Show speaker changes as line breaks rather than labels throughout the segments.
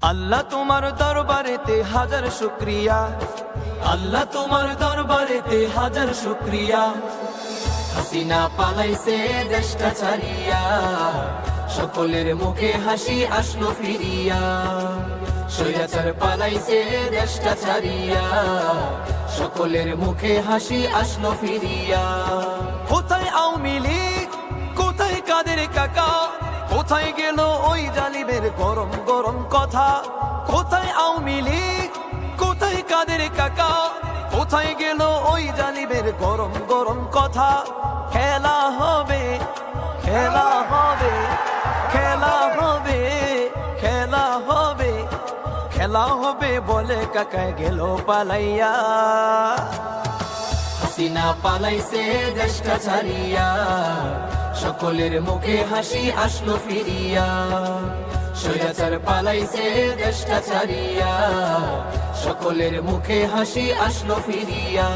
আল্লাহ তোমার দরবারেতে হাজার শুকরিয়া, আল্লাহ তোমার দরবারেতে হাজার শুকরিয়া। হাসিনা পালাইছে দেশটা ছাড়িয়া, সকলের মুখে হাসি আসলো ফিরিয়া। স্বৈরাচার পালাইছে দেশটা ছাড়িয়া, সকলের মুখে হাসি আসলো ফিরিয়া। কোথায় আওয়ামী লীগ, কোথায় কাদের কাকা, কোথায় গেল ওই জালিমের গরম গরম কথা। কোথায় আওয়ামী লীগ, কোথায় কাদের কাকা, কোথায় গেল ওই জালিমের গরম গরম কথা। খেলা হবে, খেলা হবে, খেলা হবে, খেলা হবে, খেলা হবে বলে কাকায় গেল পালাইয়া। হাসিনা পালাইছে দেশটা ছাড়িয়া, সকলের মুখে হাসি আসলো ফিরিয়া। স্বৈরাচার পালাইছে দেশটা ছাড়িয়া, সকলের মুখে হাসি আসলো ফিরিয়া।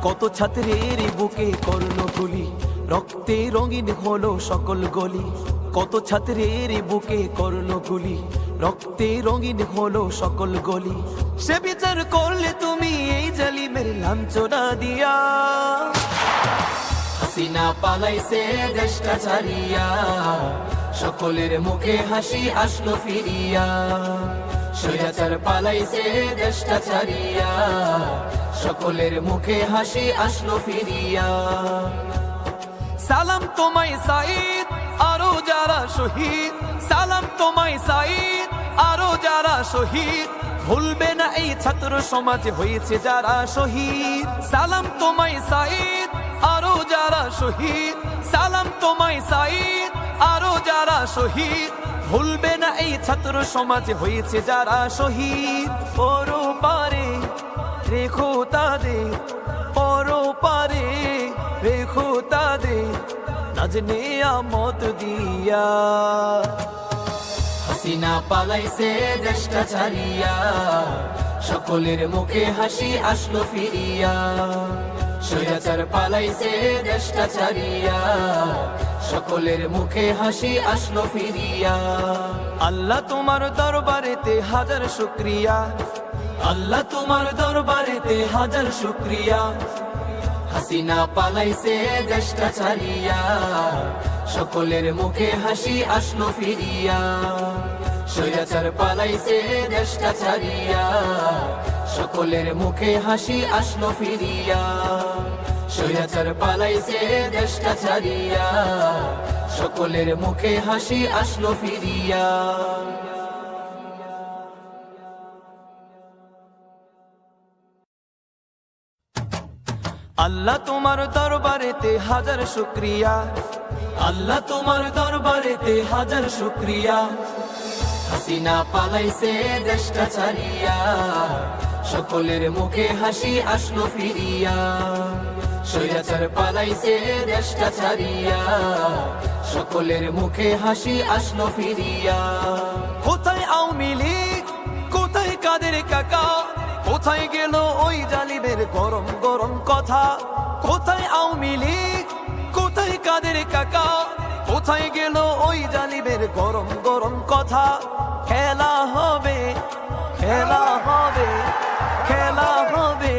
কত ছাত্রের বুকে করলো গুলি, রক্তে রঙিন হলো সকল গলি। কত ছাত্রের বুকে করলো গুলি, রক্তে রঙিন হলো সকল গলি। সে বিচার করলে তুমি এই জালিমের লাঞ্ছনা দিয়া। হাসিনা পালাইছে দেশটা ছাড়িয়া, সকলের মুখে হাসি আসলো ফিরিয়া। স্বৈরাচার পালাইছে দেশটা ছাড়িয়া, সকলের মুখে হাসি আসলো ফিরিয়া। সালাম তোমায় সাঈদ, আরো যারা শহীদ, সালাম তোমায় সাঈদ, আরো যারা শহীদ। ভুলবে না এই ছাত্র সমাজ হয়েছে যারা শহীদ। সালাম তোমায় সাঈদ, আরো যারা শহীদ, সালাম তোমায় সাঈদ, আরো যারা শহীদ। ভুলবে না এই ছাত্র সমাজ হয়েছে যারা শহীদ। পরপারে রেখো তাদের, পরপারে রেখো তাদের, নাজ নিয়ামত দিয়া। হাসিনা পালাইছে দেশটা ছাড়িয়া, সকলের মুখে হাসি আসলো ফিরিয়া। স্বৈরাচার পালাইছে দেশটা ছাড়িয়া, সকলের মুখে হাসি আসলো ফিরিয়া। আল্লাহ তোমার দরবারেতে হাজার শুকরিয়া, আল্লাহ তোমার দরবারেতে হাজার শুকরিয়া। হাসিনা পালাইছে দেশটা ছাড়িয়া, সকলের মুখে হাসি আসলো ফিরিয়া। স্বৈরাচার পালাইছে দেশটা ছাড়িয়া, সকলের মুখে হাসি আসলো ফিরিয়া। স্বৈরাচার পালাইছে দেশটা ছাড়িয়া, সকলের মুখে হাসি আসলো ফিরিয়া। আল্লাহ তোমার দরবারেতে হাজার শুকরিয়া, আল্লাহ তোমার দরবারেতে হাজার শুকরিয়া। হাসিনা পালাইছে দেশটা ছাড়িয়া, সকলের মুখে হাসি আসলো ফিরিয়া। স্বৈরাচার পালাইছে দেশটা ছাড়িয়া, সকলের মুখে হাসি আসলো ফিরিয়া। কোথায় আওয়ামী লীগ, কোথায় কাদের কাকা, কোথায় গেল ওই জালিমের গরম গরম কথা। কোথায় আওয়ামী লীগ, কোথায় কাদের কাকা, কোথায় গেল ওই জালিমের গরম গরম কথা। খেলা হবে, খেলা হবে, খেলা হবে,